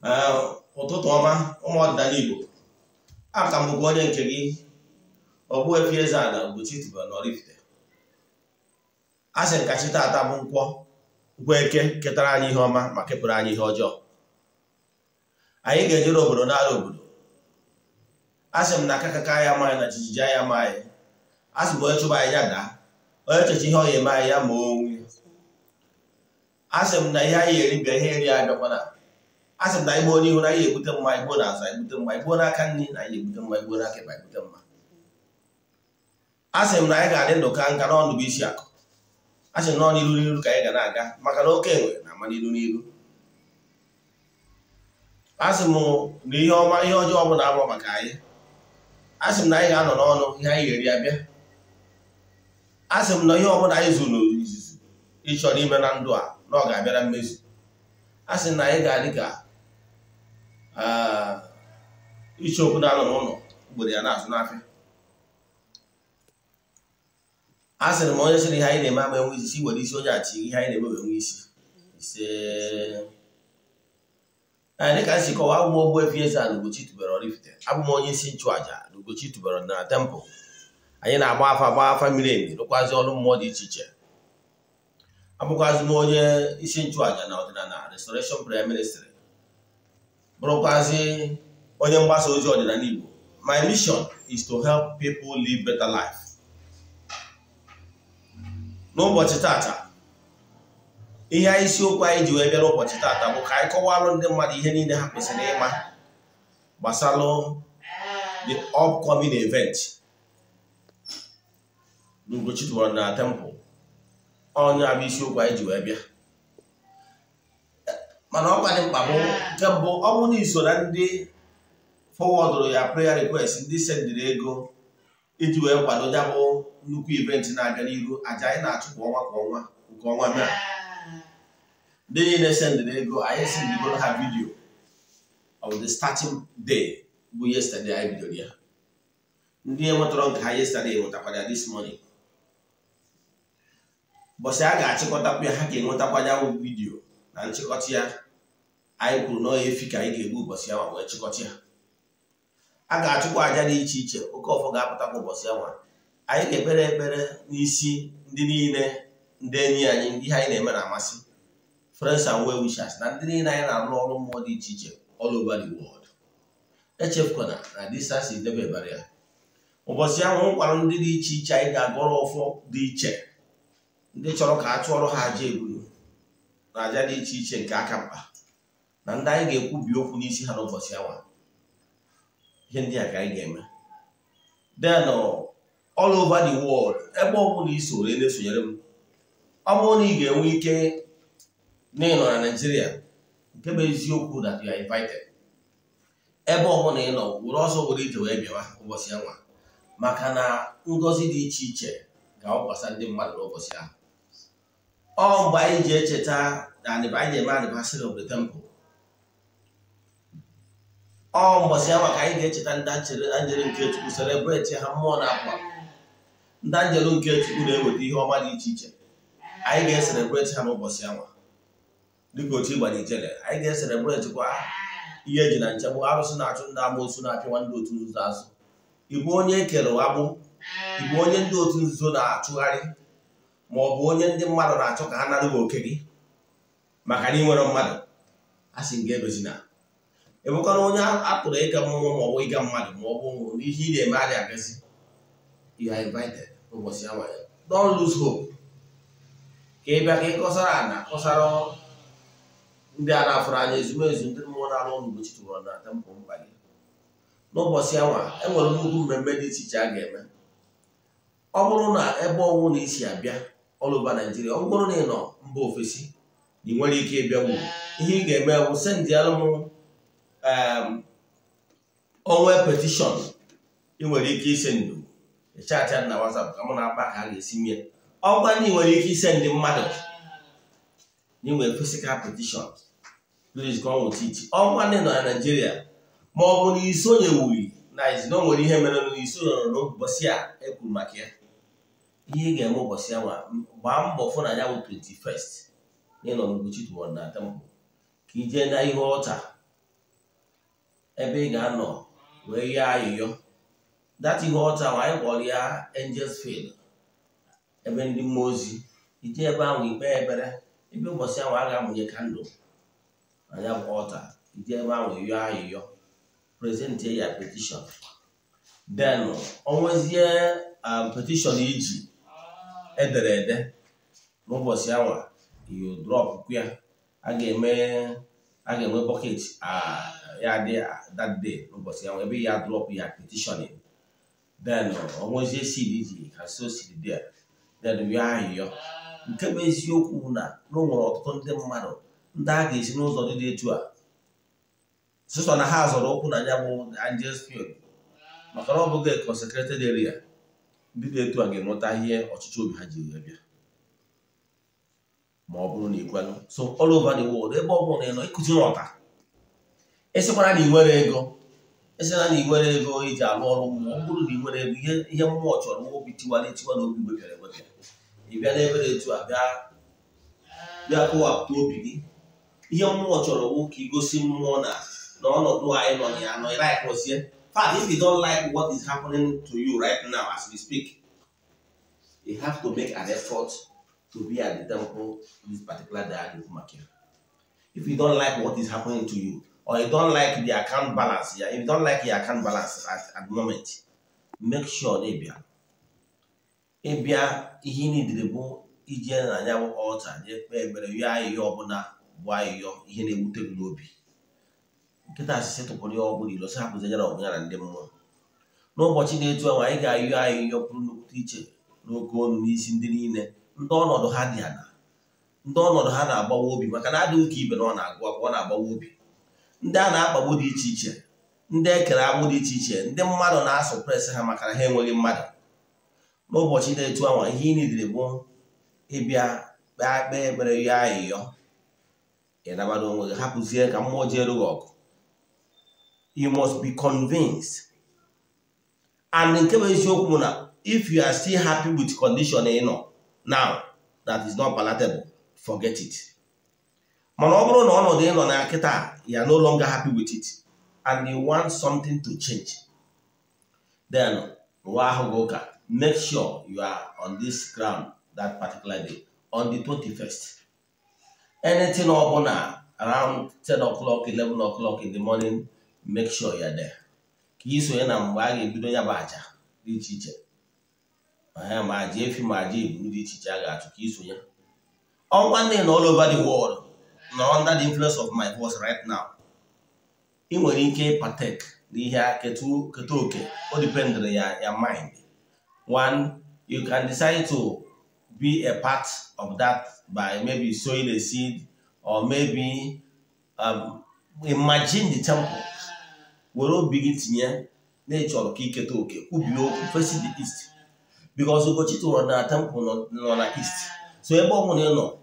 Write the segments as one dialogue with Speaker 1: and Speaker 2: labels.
Speaker 1: Ụtụtụ ọma ụmụ ọdịnala Igbo, aka m bụkwa onye nke gị Ogbuefi Eze-Ana Ugochi tubelu na oraifite. Asị m ka chi taata bụ nkwọ eke ketara anyị ihe ọma ma kepụrụ anyị ihe ọjọọ. Anyị ga-ejere obodo n'ala obodo. Asị m na akakaka ya amaghị na jijiji ya amaghị. Asị m onye chụba anyị ya daa, onye cheche ihe ọ ya eme anyị ya ma onwe. Asị m na ihe anyị eri bịa ihe eri anyị bịakwana. Asị m na igbo n'ihu na anyị egbute mma, igbo n'azụ anyị egbute mma, igbo n'aka nri na anyị egbute mma, igbo n'aka ekpe egbute mma. Asị m na anyị ga-adị ndụ ka nka n'ọnụ bụ isi akụ. Asị m na n'iru n'iru ka anyị ga na-aga maka na oke enwe na-ama n'iru n'iru. Asị m na ihe ọma ihe ọjọọ ọ bụla abụ maka anyị. Asị m na anyị ga-anọ n'ọnụ ihe anyị eri abịa. Asị m na ihe ọbụla anyị zuru n'izuzu ịchọrọ ime na ndụ a na ọ ga-abịara mmezu. Asị m na anyị ga-adị ka iche okwu na-anọ n'ụlọ mgbede ya na-azụ n'afịa. Asịrị m onye sịrị ihe anyị na-eme ama enwe isi were isi onye achị ihe anyị na-eme enwe isi ise. Dịka nsi kọwaa, abụ m Ogbuefi Eze-Ana Ugochi tubelu na oraifite. Abụ m onye isi nchụaja na Ugochi tubelu na tempụl. Anyị na-agba afa miri emi, rụkwazi ọrụ mmụọ dị iche iche. Abụkwazi m onye isi nchụaja na ọdịnala Restoration Prayer Ministry, bụrụkwazi onye mgbasa ozi ọdịnala Igbo. My mission is to help people live better life. N'ụbọchị tata, ihe anyị isiokwu anyị ji wee bịa n'ụbọchị tata bụ ka anyị kọwalụ ndị mmadụ ihe niile ha kwesịrị ịma gbasalụ the upcoming event na Ugochi tubelu na temple. Onye abụ isiokwu anyị ji wee bịa, mana ọ dị mkpa bụ nke mbụ, ọ bụrụ na iso na ndị fọwọdụrụ ya prayer request, ndị sendịrị ego iji wee kwado ya bụ nnukwu event na-abịa n'iru, aja anyị na-achụ kwa ọnwa nke ọnwa Mee. Ndị niile sendịrị ego, anyị sendịgoro ha vidio of the starting day bụ yesterday anyị bidoro ya. Ndị enwetara nke ha yesterday enwetakwara ya this morning. Bọsị a ga-achịkọtakwa ya, ha ga-enwetakwa ya bụ vidio na nchịkọta ya. Anyị kwuru na efi ka anyị ga-egbu ụbọchị ya wee chịkọta ya. A ga-achụkwa aja dị iche iche, oke ọfọ ga-apụtakwa ụbọchị ya nwa. Anyị ga-ekpere ekpere n'isi ndị niile, ndị enyi anyị, ndị anyị na-eme na-amasị, friends and well wishers, na ndị niile anyị na-arụ ọrụ mmụọ dị iche iche all over the world. Echefukwana na distance is never a barrier. Ụbọchị ahụ nkwara ndị dị iche iche anyị ga-agọrọ ọfọ dị iche, ndị chọrọ ka a chụọrọ ha aja ebulu na aja dị iche iche nke aka mkpa, na ndị anyị ga-ekwubi okwu n'isi ha n'ụbọchị ahụ. Ihe ndị a ka anyị ga-eme. Then all over the world, ebe ọ bụla isoro na-esonyere m, ọ bụrụ na ị ga-enwe ike na ịnọ na Nigeria, nke bụ eziokwu that you are invited. Ebe ọ bụla ị nọ, were ọsọ were ije wee bịawa ụbọchị ahụ, maka na ngọzi dị iche iche ga-awụkwasa ndị mmadụ n'ụbọchị ahụ. Ọ mgbe anyị ji echeta na anyị na-eme anniversary of the temple. Ọ mbọsị ahụ ka anyị ga-echeta ndị anjelu nke Chukwu, celebrate ha mmụọ na-apụ apụ. Ndị anjelu nke Chukwu na-eweta ihe ọma dị iche iche. Anyị ga-eselebrate ha n'ụbọchị ahụ dịka otu ịgba n'ijele. Anyị ga-eselebrate kwa ihe eji na nche bụ arụsị na-achụ ndị amoosu na-apịwa ndị otu nzuzo azụ. Ịbụ onye ekere agbụ, ịbụ onye ndị otu nzuzo na-achụgharị, ma ọ bụ onye ndị mmadụ na-achọ ka ha nara oke gị maka na ị nwere mmadụ, a sị nga ebezina. Ebụkwana onye apụrụ ịga mmụọ ma ọ bụ ịga mmadụ, ma ọ bụ n'ihe ị na-eme adị agazi. You are invited ụbọchị ahụ. Don't lose hope. Ka ị bịa ka ị kọsara na kọsara ndị a na-afụrụ anya ezumezu, ndị mmụọ na-arụ ọrụ Ugochi tubelu na tempụl mkpa gị. N'ụbọchị ahụ enwere nnukwu mmemme dị iche iche a ga-eme. Ọ bụrụ na ebe ọnwụ na isi abịa all over Nigeria, ọ bụrụ na ị nọ mba ofesi na ị nwere ike ịbịa wu, ihe ị ga-eme bụ sendịalụ m onwe petishọn. Ị nwere ike ise ndụ chaatị na WhatsApp ka mụ na-akpa ka a ga-esi mie. Ọgwa na ị nwere ike ise ndị mmadụ na ị nwere physical petition, please come with it. Ọgwa ndị nọ na Nigeria ma ọ bụ na isonyewughị na izi na o nwere ihe mere na isonyere n'ụbọchị a ekwuru maka ya. Ihe ị ga-eme ụbọchị ahụ, gbaa mbọ fụ na ya bụ 21st n'ịnọ n'Ugochi tubelu na temple, ka ije na ihe ọcha ebe ị ga-anọ wee yọọ ayịyọ. That ihe ọcha ahụ anyị kpọrọ ya angels field, ebe ndị mmụọ ozi ije ebe ahụ ikpe ekpere. Ebe ụbọchị ahụ a ga-amụnye kandụl anya bụ ọta, ije ebe ahụ yọọ ayịyọ, present ya petition. Then onwezie petition iji edere ede n'ụbọchị ahụ you drop ya, a ga-enwe bucket ya dị that day n'ụbọchị ahụ ebe ya drop ya petitioning. Then onwezie seed iji ka so seed there, then yọọ ayịyọ. Nke bụ eziokwu na n'onwere ọtụtụ ndị mmadụ ndị a ga-esi n'ụzọ dị etu a sụsọ na ha zọrọ okwu na ya bụ angels field, maka na ọ bụghị consecrated area. Ndị dị etu a ga-enweta ihe ọchịchị obi ha ji bịa ma ọ bụrụ na ikwenụ. So all over the world, ebe ọ bụrụ na ị nọ ịkụzi n'ọta, esikwara na ị nwere ego, esina na ị nwere ego iji alụ ọrụ mmụọ. Ọ bụrụ na ị nwere ego, ihe mmụọ chọrọ obi tiwara etiwa na obi gbepere egbepere, ị bịa n'ebe dị etu a bịa kụwapụta obi gị. Ihe mmụọ chọrọ ka igosi mmụọ na ọnọdụ anyị nọ ya nọ like ozie. Fact, if you don't like what is happening to you right now as we speak, you have to make an effort to be at the temple this particular day. If you don't like what is happening to you, or you don't like the account balance, if you don't like your account balance at the moment, make sure they be. Ebia ihe niile bụ ije na anya bụ ọta je kpee ekpere yọọ ayịyọ ọbụla bụ ayịyọ ihe na-ewute gị n'obi. Nkịta asịsị tụpụrụ ya ọbụla ilo sị hapụzi ya na ọbụla na ndị mmụọ. N'ụbọchị na-etu ahụ anyị ga-ayọ ayịyọ pụrụ nnukwu iche n'oke ọnụ n'isi ndị niile ndị ọnọdụ ha dị ana, ndị ọnọdụ ha na-agbawa obi, maka na adịghị ka ibe na ọ na-agụ akwụkwọ na-agbawa obi. Ndị a na-akpagbu dị iche iche, ndị ekere agbụ dị iche iche, ndị mmadụ na-asọpres ha maka na ha enweghị mmadụ. N'ụbọchị na-etu ahụ ihe ị nidiri bụ ịbịa kpee ekpere yọọ ayịyọ, ịnabata onwe gị, hapụzie ka mmụọ jere gị ọgụ. You must be convinced. And nke bụ eziokwu bụ na if you are still happy with condition ị nọ now that is not palatable, forget it. Mana ọ bụrụ na ọnọdụ ị nọ na kịta you are no longer happy with it and you want something to change, then nwa ahụ gị ụka, make sure you are on this ground that particular day on the 21st. Anything ọbụla around 10 o'clock 11 o'clock in the morning, make sure you are there. Ka ị sonye na mgbe a ga-ebido ya bụ aja dị iche iche, ma aja efi ma aja ebu dị iche iche a ga-achụ ka ị sonye. Ọnwa ndị na all over the world na under the influence of my voice right now, ị nwere ike partake n'ihe keta oke. O depend ya mind. One, you can decide to be a part of that by maybe sowing a seed, or maybe imagine the temple. Were begin tinye na-echọrọ ka iketa oke kwubie okwu facing the east, because Ugochi tụrụ na temple nọ na east. So ebe ọ bụla ị nọ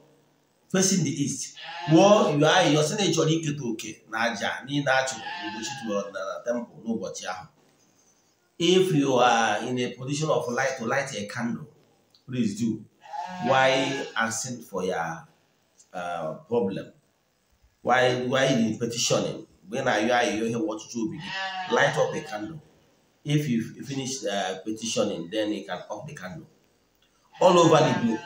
Speaker 1: facing the east, wụọ yọọ ayịyọ sị na ị chọrọ iketa oke na aja niile a chụrụ Ugochi tụrụ na temple n'ụbọchị ahụ. If you are in a position of light to light a candle, please do. Why asking for your problem? Why in petitioning? When you hear what you do, light up a candle. If you finish petitioning, then you can off the candle. All over the globe.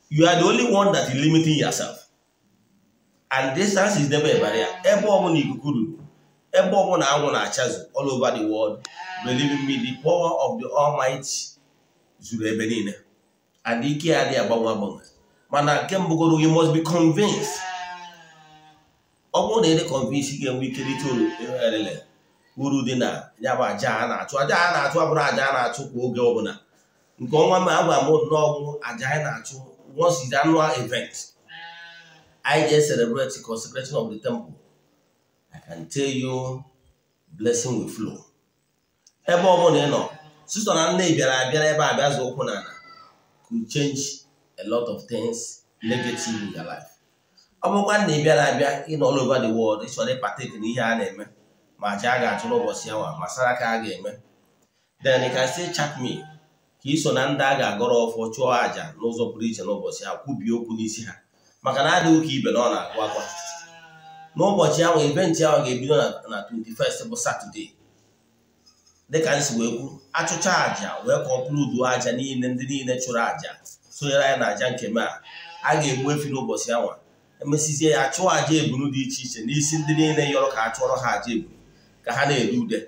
Speaker 1: You are the only one that is limiting yourself. And distance is never a barrier. All over the world, believe me, the power of the Almighty is and he can't about Mana Kembogoro, you must be convinced. Omo na convince you we can to Uru dina, Yaba Jana, to Adana, to Abrajana, to Ogobona. Goma Maba Mono, Ajana, to once his annual event. I just celebrate the consecration of the temple. I can tell you, blessing will flow. Ebe ọmụna ị nọ, sister na nne bịara ebe a bịa zụ okwu na could change a lot of things negative in your life. Ọmụkwa nne bịara in all over the world, ịchọrọ partake n'ihe a na-eme, ma aja a ga-achụ n'ụbọchị ahụ, ma sara ka a ga-eme. Then you can still chat me, ka iso na ndị a ga-agọrọ ọfọ chụọ aja n'ụzọ pụrụ iche n'ụbọchị ahụ, kwubie okwu n'isi ha, maka na adịghị ka ibe na ọ na-agụ akwa. n'ụbọchị ahụ event ahụ ga-ebido na 21st bụ Satọde. Dịka nsi wee kwu, achụcha aja wee kọnkludu aja niile ndị niile chụrụ aja sonyere anyị na aja nke a ga-egbu efi n'ụbọchị anwa. Emesizie ya chụọ aja ebunu dị iche iche n'isi ndị niile yọrọ ka a chụọrọ ha aja ebunu ka ha na-ede ude.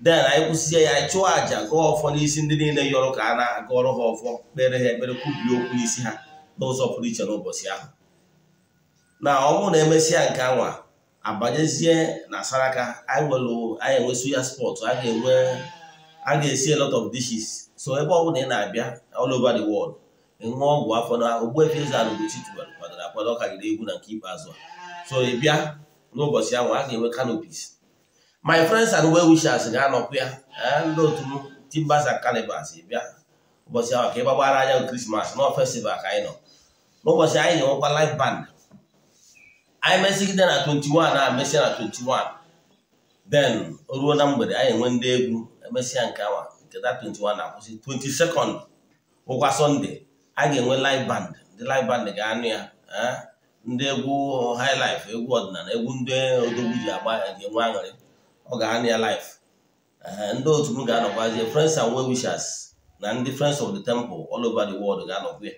Speaker 1: Den anyị kwụsịzie ya chụọ aja gọọ ọfọ n'isi ndị niile yọrọ ka a na-agọrọ ha ọfọ, kpere ha ekpere, kwubie okwu n'isi ha n'ụzọ pụrụ iche n'ụbọchị ahụ. Na ọ bụrụ na emesịa nke anwa abanyezie na Saraka, anyị enwe suya sport, a ga-esi a lot of dishes. So ebe ọ bụla ị na-abịa all over the world, ịṅụọ ọgwụ afọ na Ogbuefi Eze-Ana Ugochi kwadoro akwado, ọ karịrị egwu na nke ikpeazụ a. So ị bịa n'ụbọchị ahụ a ga-enwe canopies. My friends and well wishers ga-anọkwa ya, ndị otu m Timbers and Cannibals bịa ụbọchị ahụ ka ị gbagbara anya Christmas na festival ka anyị nọ. N'ụbọchị anyị ga-enwekwa live band. Anyị mesigide na 21 a mesịa na 21, then ruo na mgbede anyị enwe ndị egwu. Emesịa nke awa nke 21 na-akwụsị. 22nd ụkwa Sunday a ga-enwe live band. Ndị live band ga-anụ ya, ndị egwu high life, egwu ọdịnala, egwu ndị odogwu ji agba ga-enwe aṅụrị, ọ ga-anụ ya live. Ndị otu m ga-anọkwazie friends and well wishers na ndị friends of the temple all over the world ga-anọkwa ya.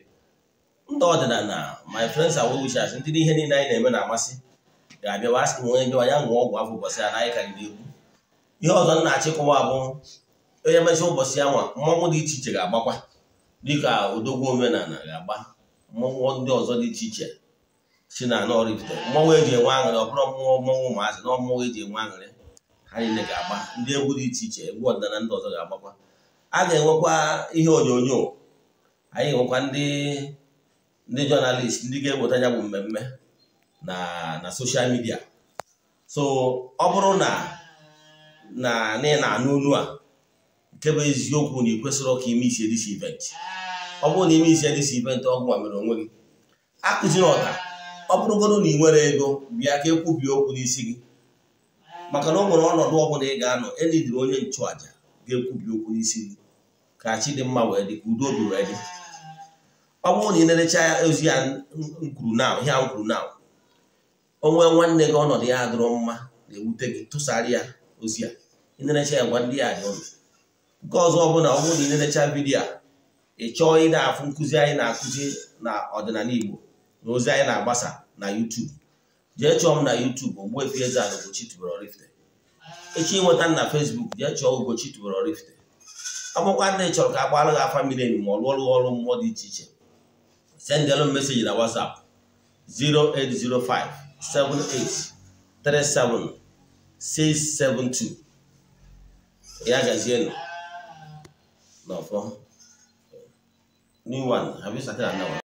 Speaker 1: Ndị ọdịnala, my friends and well wishers, ndị ihe niile anyị na-eme na-amasị ga-abịa wasị m onye bịa ya ṅụọ ọgwụ afọ ụbọchị a na anyị karịrị egwu. Ihe ọzọ m na-achịkọwa bụ onye mechaa ụbọchị anwa mmọnwụ dị iche iche ga-agbakwa, dịka odogwu omenala ga-agba, mmọnwụ ndị ọzọ dị iche iche si na oraifite. Mmọnwụ eji enwe aṅụrị, ọ bụrụ mmọnwụ ụmụazị na mmọnwụ eji enwe aṅụrị, ha niile ga-agba. Ndị egwu dị iche iche, egwu ọdịnala ndị ọzọ ga-agbakwa. A ga-enwekwa ihe onyonyo, anyị enwekwa ndị jọnalist ndị ga-eweta ya bụ mmemme na soshal midia. So ọ bụrụ na ị na-anụ olu a nke bụ eziokwu na ị kwesịrị ka ime isi edisi event, ọ bụrụ na ime isi edisi event ọgwụ a mere onwe gị akụziri ọka, ọ bụrụgodu na ị nwere ego bịa ka ekwubie okwu n'isi gị, maka na ọ nwere ọnọdụ ọbụla ị ga-anọ elidiri onye nchụaja ga-ekwubi okwu n'isi gị ka chi dị mma wee dị, ka udo obi wee dị. Ọ bụrụ na ị na-erecha ozi ya nkwuru na ihe a nkwuru na onwe nwanne gị ọnọdụ ya adịrọ mma na-ewute gị, tụsara ya ozi a, ị na-erecha ya gwa ndị ya dị ọnụ. Nke ọzọ ọ bụla ọ bụrụ na ị na-erecha vidiyo a ị chọọ ị na-afụ nkụzi anyị na-akụzi na ọdịnala Igbo na ozi anyị na-agbasa na YouTube, jee chọọ m na YouTube Ogbuefi Eze-Ana Ugochi tubelu oraifite. Echi ịnweta na Facebook jee chọọ Ugochi tubelu oraifite. Ọ bụkwa ndị chọrọ ka agbalụ gị afa mmiri enyi ma ọ lụọ ọrụ mmụọ dị iche iche, sendịalụ m meseji na WhatsApp 08057837672. Ya gazienụ n'ọfọ. New one, have you started another one?